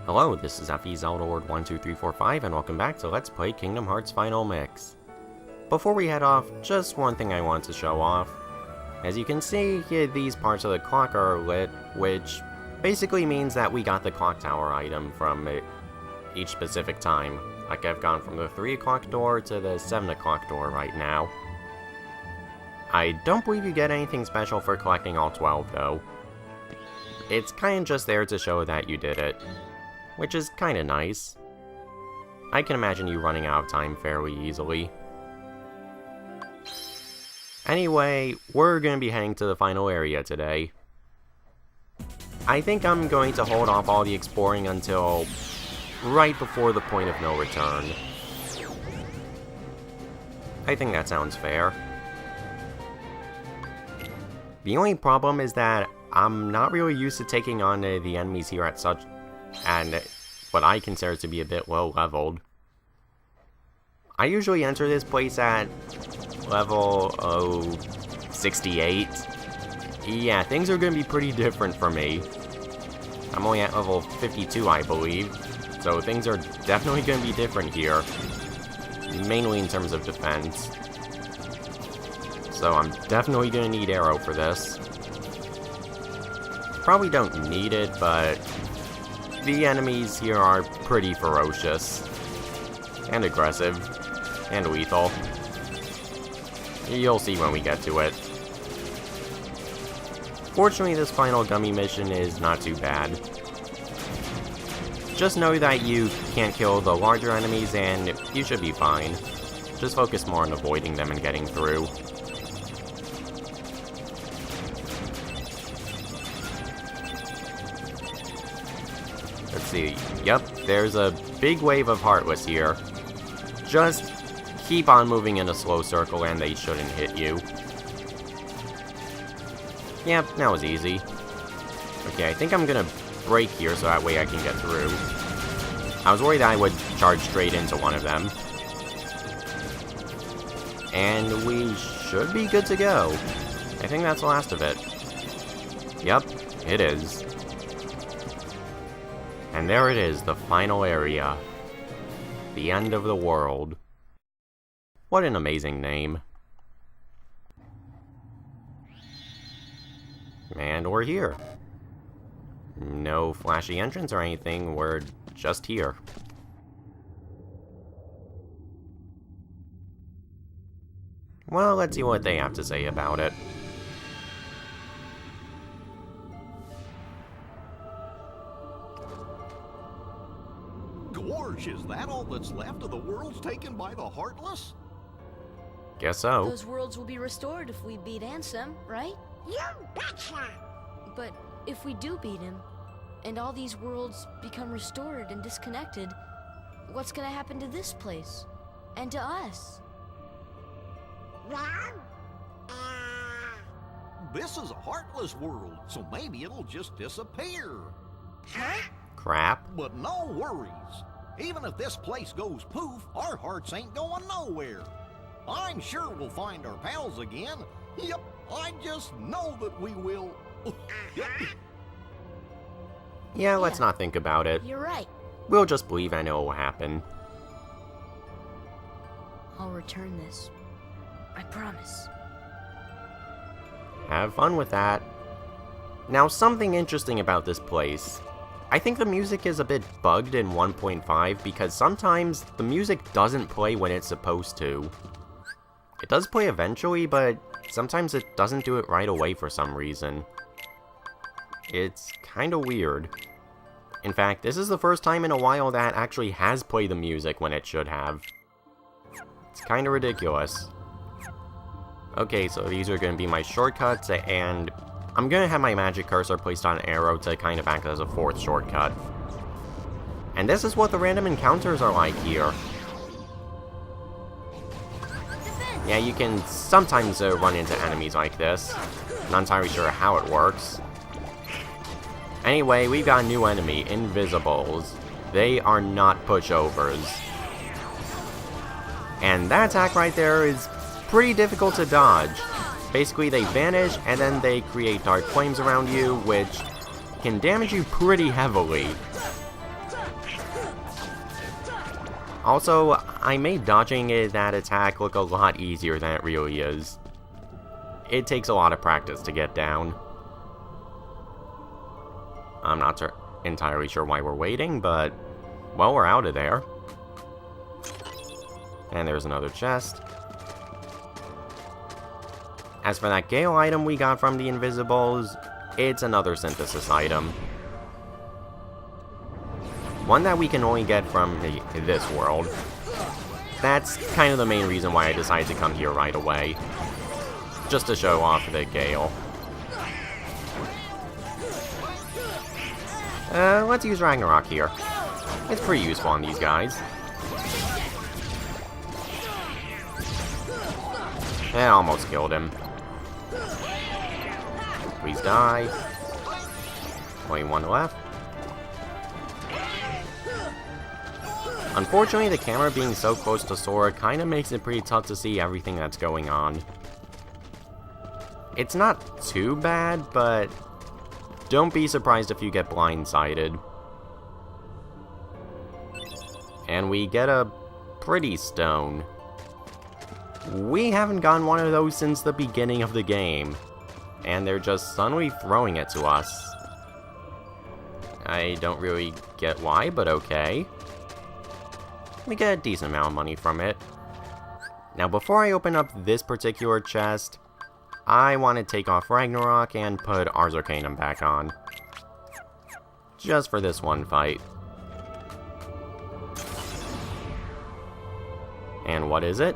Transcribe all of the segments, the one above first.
Hello, this is FE Zelda Lord 12345 and welcome back to Let's Play Kingdom Hearts Final Mix. Before we head off, just one thing I want to show off. As you can see, these parts of the clock are lit, which basically means that we got the clock tower item from each specific time. Like I've gone from the 3 o'clock door to the 7 o'clock door right now. I don't believe you get anything special for collecting all 12 though. It's kinda just there to show that you did it, which is kinda nice. I can imagine you running out of time fairly easily. Anyway, we're gonna be heading to the final area today. I think I'm going to hold off all the exploring until right before the point of no return. I think that sounds fair. The only problem is that I'm not really used to taking on the enemies here at such, and what I consider to be a bit low leveled. I usually enter this place at level 68. Yeah, things are going to be pretty different for me. I'm only at level 52, I believe, so things are definitely going to be different here, mainly in terms of defense. So I'm definitely going to need arrow for this. Probably don't need it, but the enemies here are pretty ferocious, and aggressive, and lethal. You'll see when we get to it. Fortunately, this final gummy mission is not too bad. Just know that you can't kill the larger enemies and you should be fine. Just focus more on avoiding them and getting through. Let's see. Yep, there's a big wave of Heartless here. Just keep on moving in a slow circle and they shouldn't hit you. Yep, that was easy. Okay, I think I'm gonna break here so that way I can get through. I was worried I would charge straight into one of them. And we should be good to go. I think that's the last of it. Yep, it is. And there it is, the final area. The end of the world. What an amazing name. And we're here. No flashy entrance or anything, we're just here. Well, let's see what they have to say about it. Gorge, is that all that's left of the worlds taken by the Heartless? Guess so. Those worlds will be restored if we beat Ansem, right? You betcha! But if we do beat him, and all these worlds become restored and disconnected, what's gonna happen to this place? And to us? Well, This is a Heartless world, so maybe it'll just disappear. Crap. But no worries. Even if this place goes poof, our hearts ain't going nowhere. I'm sure we'll find our pals again. Yep, I just know that we will. Yeah, let's not think about it. You're right. We'll just believe I know what will happen. I'll return this. I promise. Have fun with that. Now, something interesting about this place. I think the music is a bit bugged in 1.5 because sometimes the music doesn't play when it's supposed to. It does play eventually, but sometimes it doesn't do it right away for some reason. It's kinda weird. In fact, this is the first time in a while that actually has played the music when it should have. It's kinda ridiculous. Okay, so these are gonna be my shortcuts, and I'm gonna have my magic cursor placed on an arrow to kind of act as a 4th shortcut. And this is what the random encounters are like here. Yeah, you can sometimes run into enemies like this. Not entirely sure how it works. Anyway, we've got a new enemy, Invisibles. They are not pushovers. And that attack right there is pretty difficult to dodge. Basically, they vanish, and then they create dark flames around you, which can damage you pretty heavily. Also, I made dodging that attack look a lot easier than it really is. It takes a lot of practice to get down. I'm not entirely sure why we're waiting, but, well, we're out of there. And there's another chest. As for that Gale item we got from the Invisibles, it's another synthesis item. One that we can only get from this world. That's kind of the main reason why I decided to come here right away. Just to show off the Gale. Let's use Ragnarok here. It's pretty useful on these guys. I almost killed him. Please die. Only one left. Unfortunately, the camera being so close to Sora kind of makes it pretty tough to see everything that's going on. It's not too bad, but don't be surprised if you get blindsided. And we get a pretty stone. We haven't gotten one of those since the beginning of the game. And they're just suddenly throwing it to us. I don't really get why, but okay. We get a decent amount of money from it. Now, before I open up this particular chest, I want to take off Ragnarok and put Ars Arcanum back on. Just for this one fight. And what is it?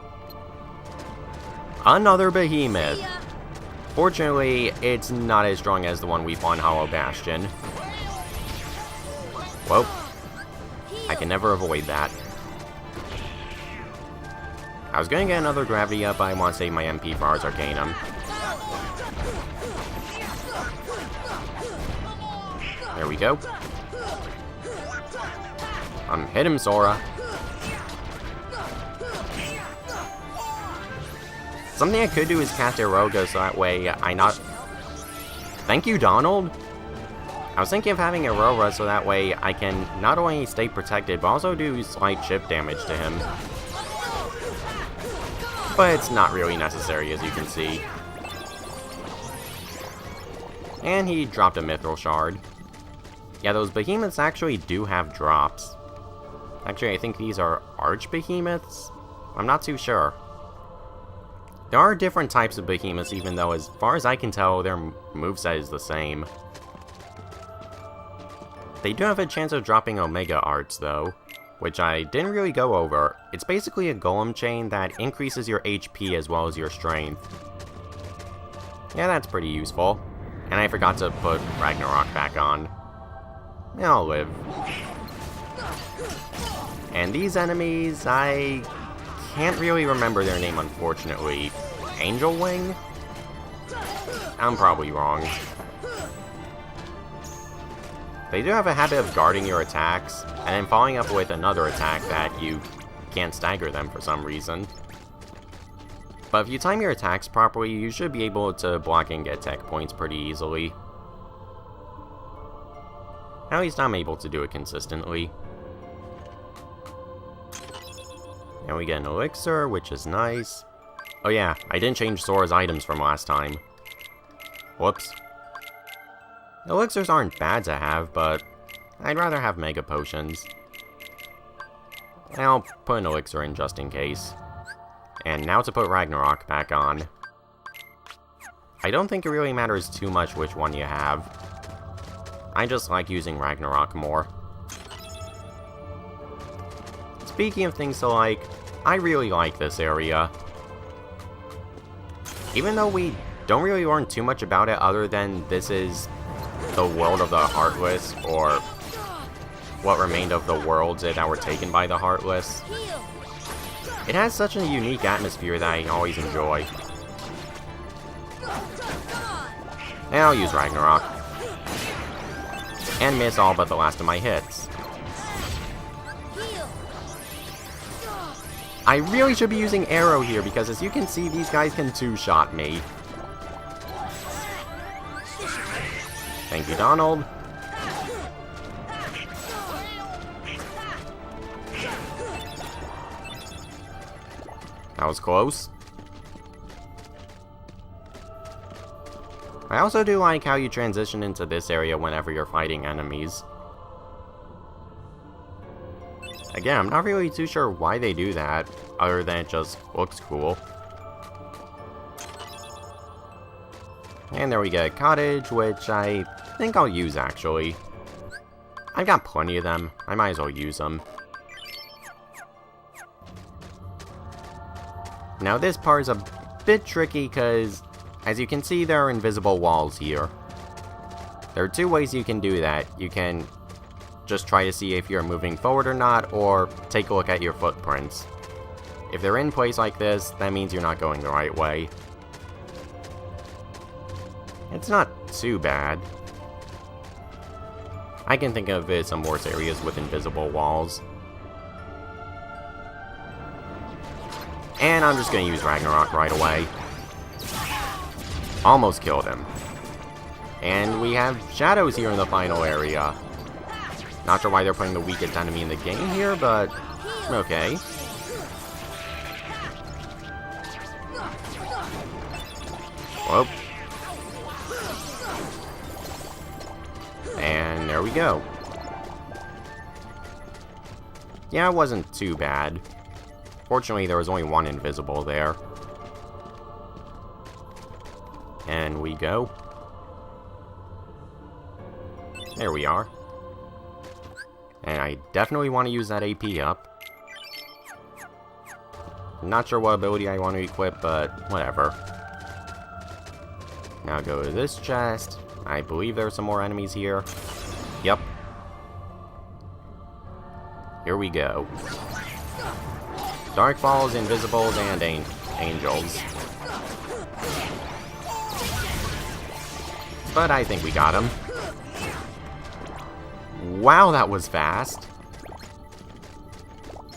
Another behemoth! Fortunately, it's not as strong as the one we fought in Hollow Bastion. Whoa. I can never avoid that. I was gonna get another gravity up, but I want to save my MP for Ars Arcanum. There we go. Hit him, Sora. Something I could do is cast Eroga, so that way I not... Thank you, Donald! I was thinking of having Aurora, so that way I can not only stay protected, but also do slight chip damage to him. But it's not really necessary, as you can see. And he dropped a Mithril Shard. Yeah, those behemoths actually do have drops. Actually, I think these are Arch-Behemoths? I'm not too sure. There are different types of behemoths, even though, as far as I can tell, their moveset is the same. They do have a chance of dropping Omega Arts, though, which I didn't really go over. It's basically a golem chain that increases your HP as well as your strength. Yeah, that's pretty useful. And I forgot to put Ragnarok back on. I'll live. And these enemies, I can't really remember their name, unfortunately. Angel Wing? I'm probably wrong. They do have a habit of guarding your attacks, and then following up with another attack that you can't stagger them for some reason. But if you time your attacks properly, you should be able to block and get tech points pretty easily. At least I'm able to do it consistently. And we get an elixir, which is nice. Oh yeah, I didn't change Sora's items from last time. Whoops. Elixirs aren't bad to have, but I'd rather have Mega Potions. I'll put an elixir in just in case. And now to put Ragnarok back on. I don't think it really matters too much which one you have. I just like using Ragnarok more. Speaking of things to like, I really like this area. Even though we don't really learn too much about it other than this is the world of the Heartless, or what remained of the worlds that were taken by the Heartless. It has such a unique atmosphere that I always enjoy. And I'll use Ragnarok. And miss all but the last of my hits. I really should be using Arrow here, because as you can see, these guys can two-shot me. Thank you, Donald. That was close. I also do like how you transition into this area whenever you're fighting enemies. Again, I'm not really too sure why they do that, other than it just looks cool. And there we get a cottage, which I think I'll use, actually. I've got plenty of them. I might as well use them. Now this part is a bit tricky because, as you can see, there are invisible walls here. There are two ways you can do that. You can just try to see if you're moving forward or not, or take a look at your footprints. If they're in place like this, that means you're not going the right way. It's not too bad. I can think of some worse areas with invisible walls. And I'm just going to use Ragnarok right away. Almost killed him. And we have shadows here in the final area. Not sure why they're putting the weakest enemy in the game here, but okay. Whoop. And there we go. Yeah, it wasn't too bad. Fortunately, there was only one invisible there. And we go. There we are. And I definitely want to use that AP up. Not sure what ability I want to equip, but whatever. Now go to this chest. I believe there are some more enemies here. Yep. Here we go. Dark Falls, Invisibles, and Angels. But I think we got him. Wow, that was fast.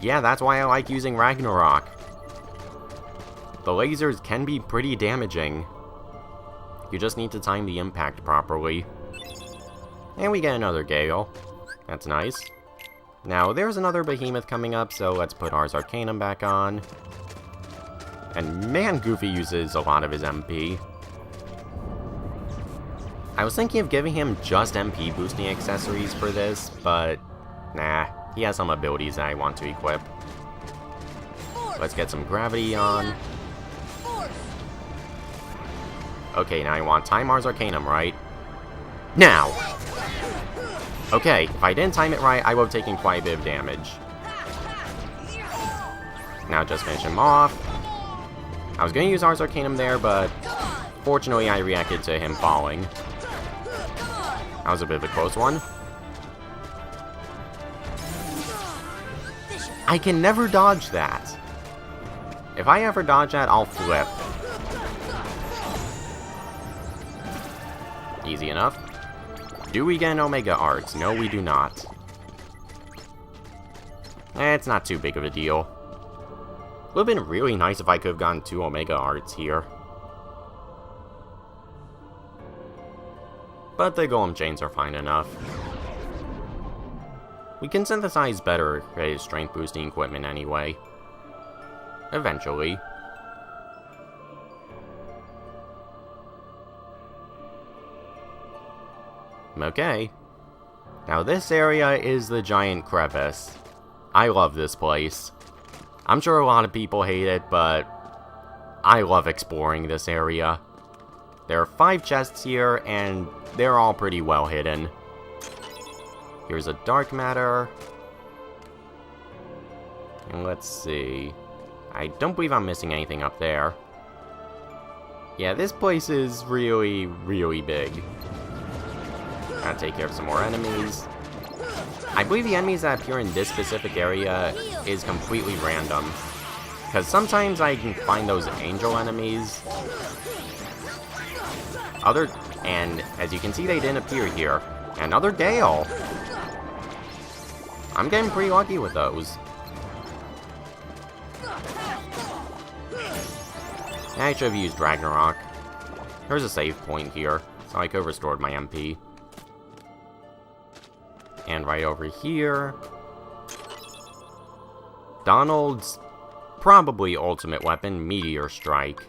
Yeah, that's why I like using Ragnarok. The lasers can be pretty damaging. You just need to time the impact properly. And we get another Gale. That's nice. Now, there's another Behemoth coming up, so let's put Ars Arcanum back on. And man, Goofy uses a lot of his MP. I was thinking of giving him just MP boosting accessories for this, but nah, he has some abilities that I want to equip. Let's get some gravity on. Okay, now I want time Ars Arcanum, right? Now! Okay, if I didn't time it right, I would have taken quite a bit of damage. Now just finish him off. I was going to use Ars Arcanum there, but fortunately I reacted to him falling. That was a bit of a close one. I can never dodge that. If I ever dodge that, I'll flip. Easy enough. Do we get an Omega Art? No, we do not. It's not too big of a deal. Would have been really nice if I could have gotten 2 Omega Arts here. But the Golem Chains are fine enough. We can synthesize better strength boosting equipment anyway. Eventually. Okay. Now this area is the giant crevice. I love this place. I'm sure a lot of people hate it, but I love exploring this area. There are 5 chests here, and they're all pretty well hidden. Here's a dark matter. And let's see. I don't believe I'm missing anything up there. Yeah, this place is really, really big. Gotta take care of some more enemies. I believe the enemies that appear in this specific area is completely random. Because sometimes I can find those angel enemies. And as you can see, they didn't appear here. Another Gale! I'm getting pretty lucky with those. I should have used Ragnarok. There's a save point here, so I could have restored my MP. And right over here... Donald's probably ultimate weapon, Meteor Strike.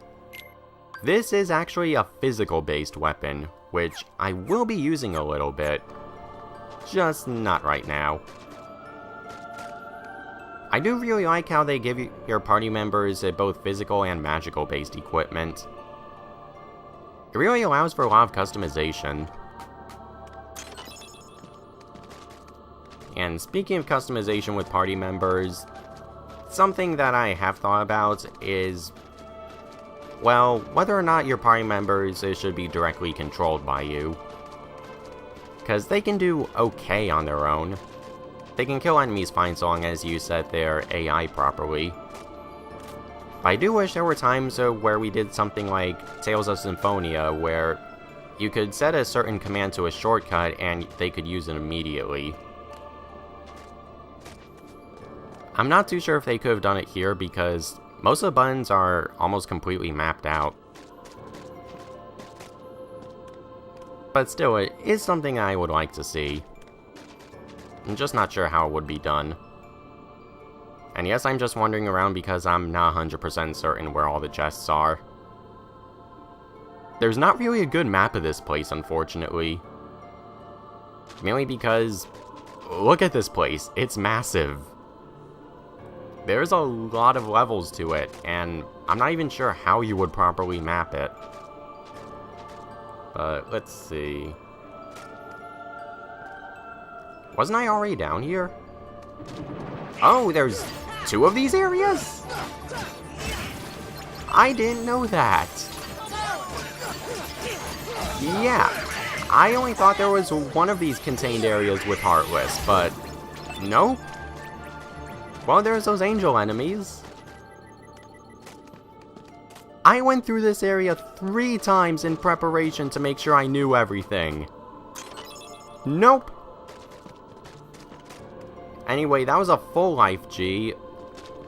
This is actually a physical-based weapon, which I will be using a little bit, just not right now. I do really like how they give your party members both physical and magical-based equipment. It really allows for a lot of customization. And speaking of customization with party members, something that I have thought about is, well, whether or not your party members should be directly controlled by you. Because they can do okay on their own. They can kill enemies fine so long as you set their AI properly. But I do wish there were times where we did something like Tales of Symphonia, where you could set a certain command to a shortcut and they could use it immediately. I'm not too sure if they could have done it here because most of the buttons are almost completely mapped out. But still, it is something I would like to see. I'm just not sure how it would be done. And yes, I'm just wandering around because I'm not 100% certain where all the chests are. There's not really a good map of this place, unfortunately. Mainly because, look at this place, it's massive. There's a lot of levels to it, and I'm not even sure how you would properly map it. But, let's see. Wasn't I already down here? Oh, there's 2 of these areas? I didn't know that. Yeah, I only thought there was one of these contained areas with Heartless, but nope. Well, there's those angel enemies. I went through this area 3 times in preparation to make sure I knew everything. Nope. Anyway, that was a full life G.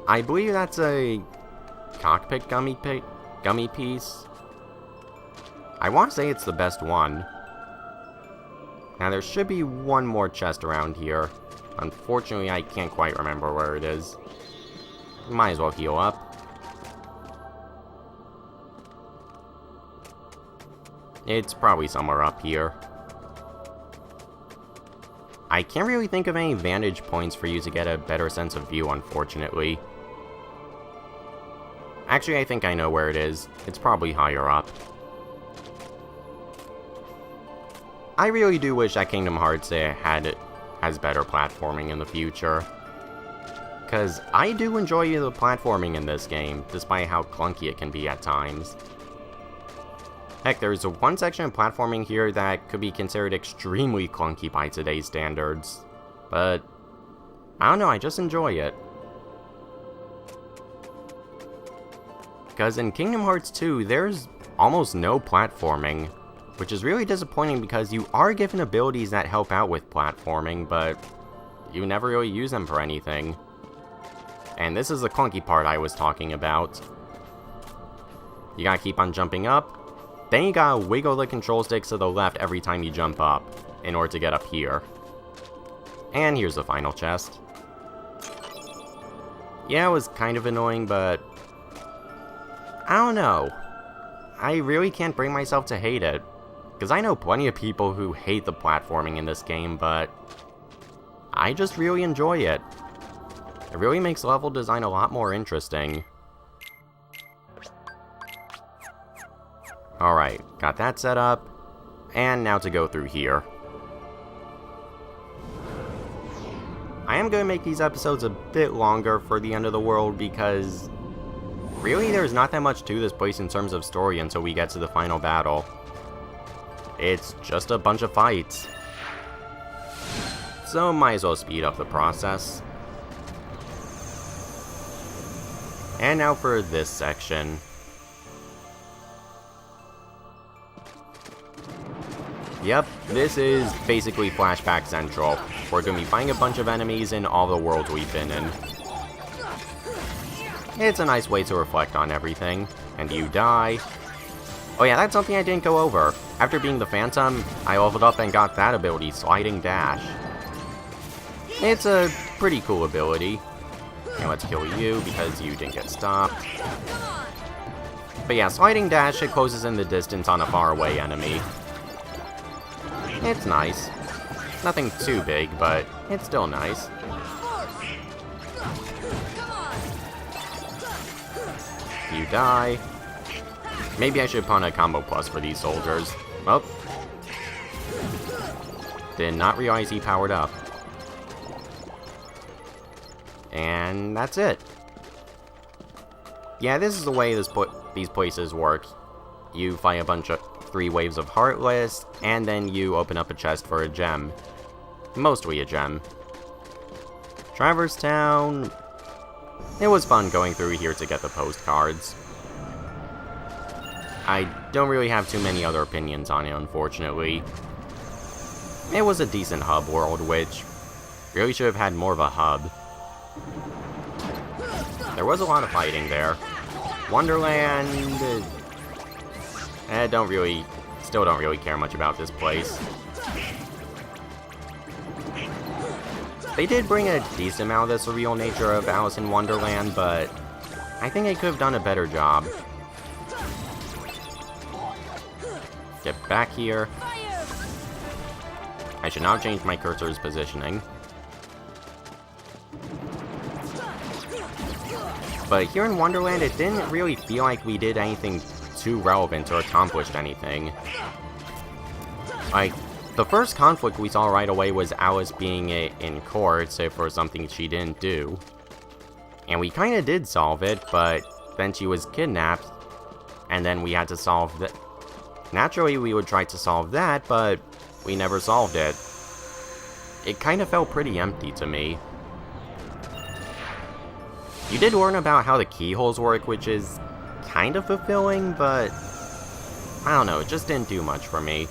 I believe that's a cockpit gummy piece. I want to say it's the best one. Now there should be one more chest around here. Unfortunately, I can't quite remember where it is. Might as well heal up. It's probably somewhere up here. I can't really think of any vantage points for you to get a better sense of view, unfortunately. Actually, I think I know where it is. It's probably higher up. I really do wish that Kingdom Hearts has better platforming in the future. Because I do enjoy the platforming in this game, despite how clunky it can be at times. Heck, there's one section of platforming here that could be considered extremely clunky by today's standards. But, I don't know, I just enjoy it. Because in Kingdom Hearts 2, there's almost no platforming, which is really disappointing because you are given abilities that help out with platforming, but you never really use them for anything. And this is the clunky part I was talking about. You gotta keep on jumping up, then you gotta wiggle the control sticks to the left every time you jump up, in order to get up here. And here's the final chest. Yeah, it was kind of annoying, but I don't know. I really can't bring myself to hate it. Because I know plenty of people who hate the platforming in this game, but I just really enjoy it. It really makes level design a lot more interesting. Alright, got that set up, and now to go through here. I am going to make these episodes a bit longer for the end of the world because really there's not that much to this place in terms of story until we get to the final battle. It's just a bunch of fights. So might as well speed up the process. And now for this section. Yep, this is basically Flashback Central. We're going to be fighting a bunch of enemies in all the worlds we've been in. It's a nice way to reflect on everything. And you die. Oh yeah, that's something I didn't go over. After being the Phantom, I leveled up and got that ability, Sliding Dash. It's a pretty cool ability. And let's kill you because you didn't get stopped. But yeah, sliding dash, it closes in the distance on a faraway enemy. It's nice. Nothing too big, but it's still nice. You die. Maybe I should put on a combo plus for these soldiers. Oh. Did not realize he powered up. And that's it. Yeah, this is the way these places work. You fight a bunch of 3 waves of Heartless, and then you open up a chest for a gem. Mostly a gem. Traverse Town. It was fun going through here to get the postcards. I don't really have too many other opinions on it, unfortunately. It was a decent hub world, which really should have had more of a hub. There was a lot of fighting there. Wonderland... still don't really care much about this place. They did bring a decent amount of the surreal nature of Alice in Wonderland, but I think they could have done a better job. Get back here. I should not change my cursor's positioning. But here in Wonderland, it didn't really feel like we did anything too relevant or accomplished anything. Like, the first conflict we saw right away was Alice being in court, so for something she didn't do. And we kinda did solve it, but then she was kidnapped, and then we had to solve that. Naturally, we would try to solve that, but we never solved it. It kinda felt pretty empty to me. You did learn about how the keyholes work, which is kind of fulfilling, but I don't know, it just didn't do much for me.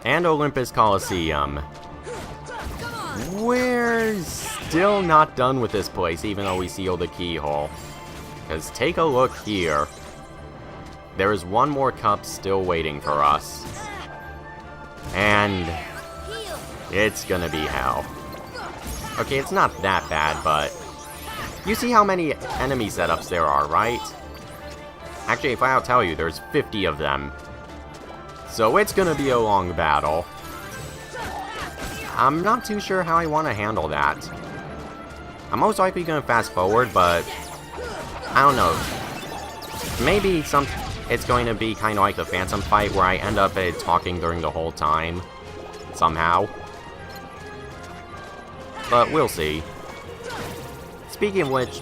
And Olympus Coliseum. We're still not done with this place, even though we sealed the keyhole. Because take a look here. There is one more cup still waiting for us. And it's gonna be hell. Okay, it's not that bad, but you see how many enemy setups there are, right? Actually, if I'll tell you, there's 50 of them. So it's gonna be a long battle. I'm not too sure how I want to handle that. I'm most likely gonna fast forward, but I don't know. Maybe it's going to be kind of like the Phantom fight, where I end up talking during the whole time. Somehow. But we'll see. Speaking of which,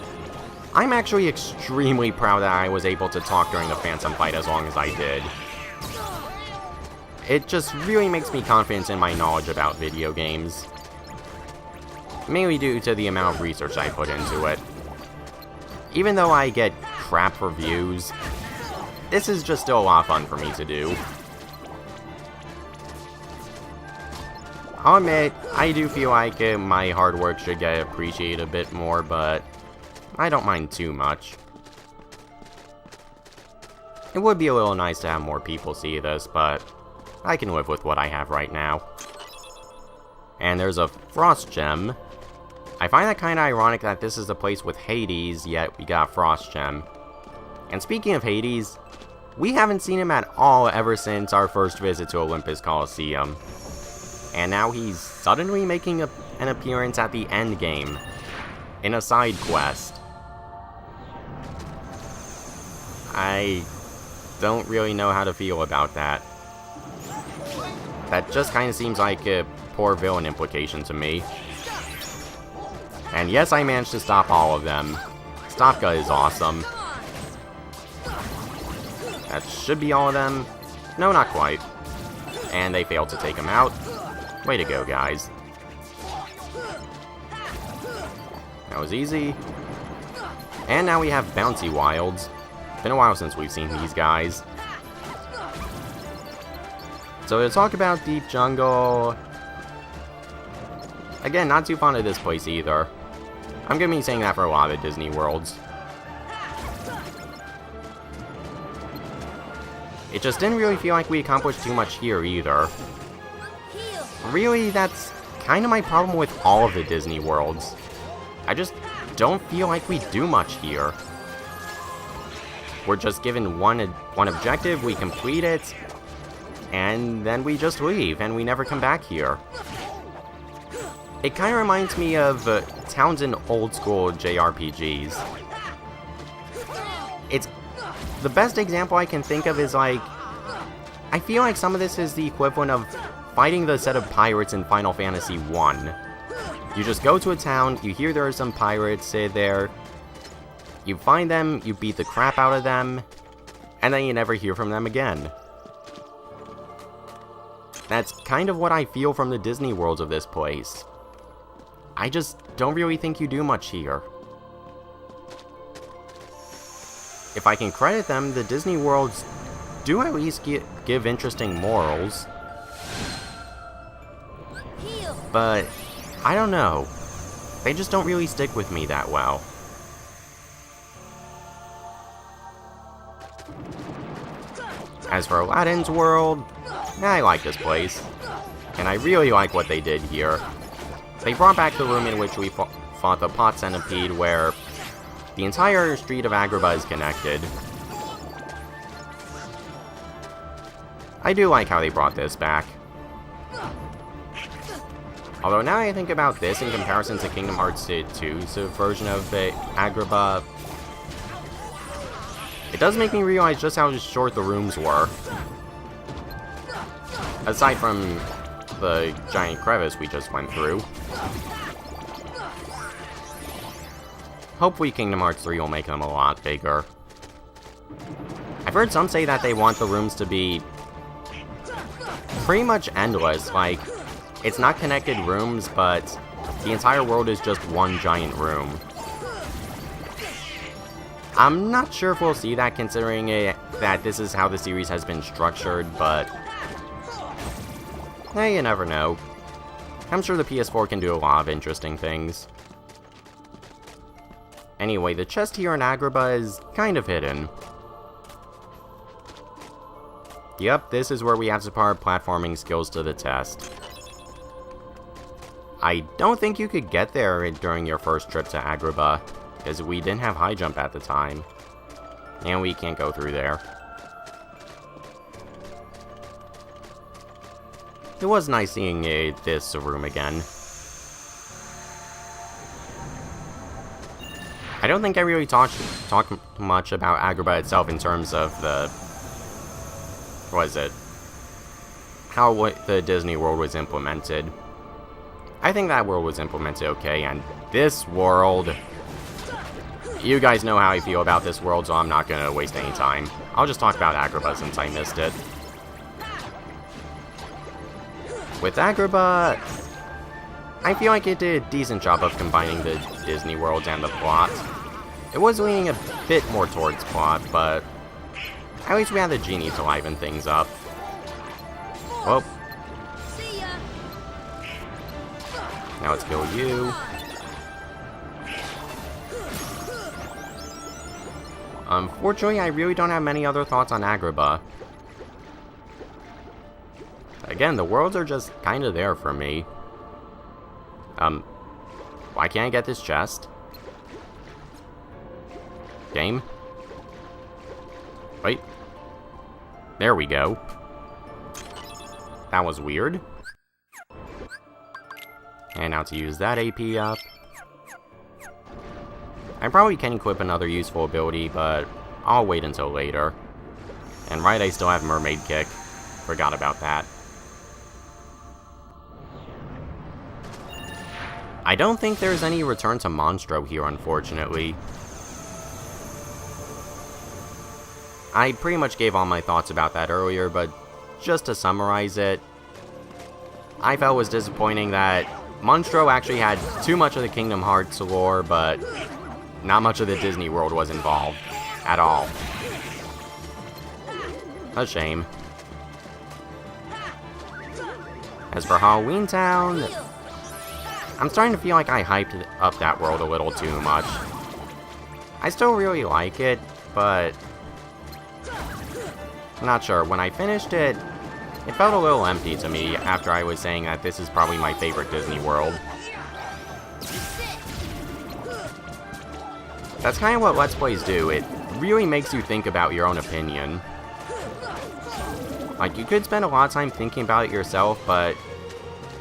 I'm actually extremely proud that I was able to talk during the Phantom fight as long as I did. It just really makes me confident in my knowledge about video games. Mainly due to the amount of research I put into it. Even though I get crap for views, this is just still a lot of fun for me to do. I'll admit, I do feel like my hard work should get appreciated a bit more, but I don't mind too much. It would be a little nice to have more people see this, but I can live with what I have right now. And there's a Frost Gem. I find that kinda ironic that this is the place with Hades, yet we got a Frost Gem. And speaking of Hades, we haven't seen him at all ever since our first visit to Olympus Coliseum. And now he's suddenly making an appearance at the end game, in a side quest. I don't really know how to feel about that. That just kind of seems like a poor villain implication to me. And yes, I managed to stop all of them. Stopka is awesome. That should be all of them. No, not quite. And they failed to take him out. Way to go, guys. That was easy. And now we have Bouncy Wilds. Been a while since we've seen these guys. So to talk about Deep Jungle... Again, not too fond of this place either. I'm gonna be saying that for a lot of Disney worlds. It just didn't really feel like we accomplished too much here either. Really, that's kind of my problem with all of the Disney worlds. I just don't feel like we do much here. We're just given one objective, we complete it, and then we just leave, and we never come back here. It kind of reminds me of towns in old school JRPGs. It's the best example I can think of is like, I feel like some of this is the equivalent of fighting the set of pirates in Final Fantasy 1. You just go to a town, you hear there are some pirates there, you find them, you beat the crap out of them, and then you never hear from them again. That's kind of what I feel from the Disney worlds of this place. I just don't really think you do much here. If I can credit them, the Disney worlds do at least give interesting morals. But, I don't know. They just don't really stick with me that well. As for Aladdin's world, I like this place. And I really like what they did here. They brought back the room in which we fought the pot centipede, where the entire street of Agrabah is connected. I do like how they brought this back. Although now I think about this in comparison to Kingdom Hearts 2's version of the Agrabah, it does make me realize just how short the rooms were. Aside from the giant crevice we just went through. Hopefully Kingdom Hearts 3 will make them a lot bigger. I've heard some say that they want the rooms to be pretty much endless, like, it's not connected rooms, but the entire world is just one giant room. I'm not sure if we'll see that, considering that this is how the series has been structured, but hey, you never know. I'm sure the PS4 can do a lot of interesting things. Anyway, the chest here in Agrabah is kind of hidden. Yep, this is where we have to put our platforming skills to the test. I don't think you could get there during your first trip to Agrabah, because we didn't have high jump at the time. And we can't go through there. It was nice seeing this room again. I don't think I really talked much about Agrabah itself in terms of the... what is it? How the Disney world was implemented. I think that world was implemented okay, and this world... you guys know how I feel about this world, so I'm not gonna waste any time. I'll just talk about Agrabah since I missed it. With Agrabah, I feel like it did a decent job of combining the Disney worlds and the plot. It was leaning a bit more towards plot, but at least we had the genie to liven things up. Well, now let's kill you. Unfortunately, I really don't have many other thoughts on Agrabah. Again, the worlds are just kind of there for me. Why can't I get this chest? Game? Wait. There we go. That was weird. And now to use that AP up. I probably can equip another useful ability, but I'll wait until later. And right, I still have Mermaid Kick. Forgot about that. I don't think there's any return to Monstro here, unfortunately. I pretty much gave all my thoughts about that earlier, but just to summarize it, I felt it was disappointing that Monstro actually had too much of the Kingdom Hearts lore, but not much of the Disney World was involved at all. A shame. As for Halloween Town, I'm starting to feel like I hyped up that world a little too much. I still really like it, but I'm not sure. When I finished it, It felt a little empty to me after I was saying that this is probably my favorite Disney World. That's kind of what Let's Plays do. It really makes you think about your own opinion. Like, you could spend a lot of time thinking about it yourself, but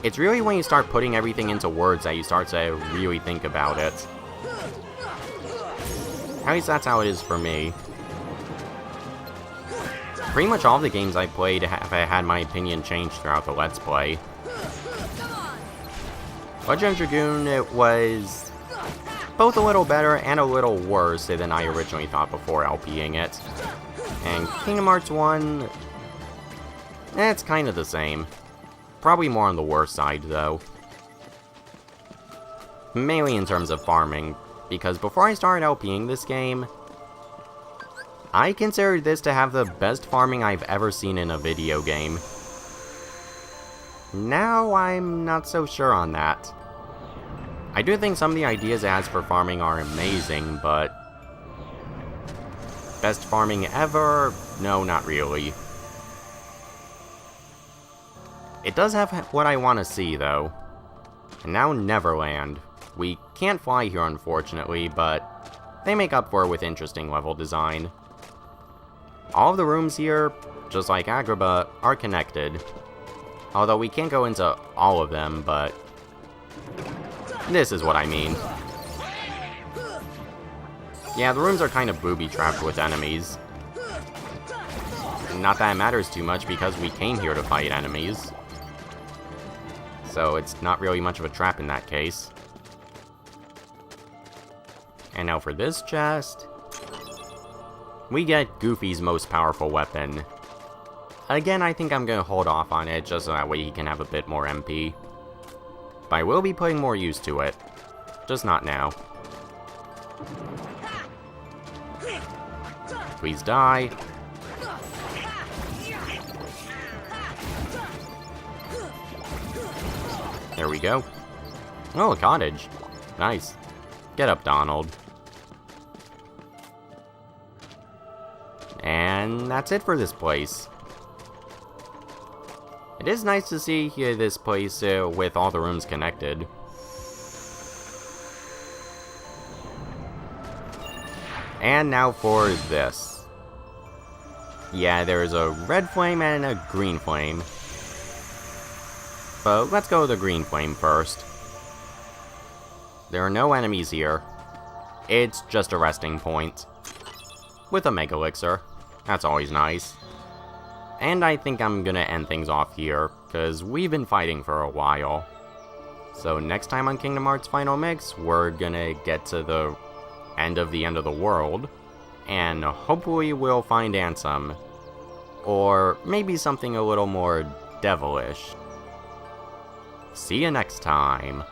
it's really when you start putting everything into words that you start to really think about it. At least that's how it is for me. Pretty much all the games I played have had my opinion changed throughout the Let's Play. Legend of Dragoon, it was both a little better and a little worse than I originally thought before LPing it. And Kingdom Hearts 1, it's kind of the same. Probably more on the worse side, though. Mainly in terms of farming, because before I started LPing this game, I considered this to have the best farming I've ever seen in a video game. Now I'm not so sure on that. I do think some of the ideas it has for farming are amazing, but best farming ever? No, not really. It does have what I want to see, though. And now Neverland. We can't fly here, unfortunately, but they make up for it with interesting level design. All of the rooms here, just like Agrabah, are connected. Although we can't go into all of them, but this is what I mean. Yeah, the rooms are kind of booby-trapped with enemies. Not that it matters too much because we came here to fight enemies. So it's not really much of a trap in that case. And now for this chest, we get Goofy's most powerful weapon. Again, I think I'm gonna hold off on it just so that way he can have a bit more MP. But I will be putting more use to it. Just not now. Please die. There we go. Oh, a cottage. Nice. Get up, Donald. And that's it for this place. It is nice to see here this place with all the rooms connected. And now for this. Yeah, there's a red flame and a green flame. But let's go with the green flame first. There are no enemies here. It's just a resting point. With a Mega Elixir. That's always nice. And I think I'm gonna end things off here, because we've been fighting for a while. So next time on Kingdom Hearts Final Mix, we're gonna get to the end of the world, and hopefully we'll find Ansem. Or maybe something a little more devilish. See you next time.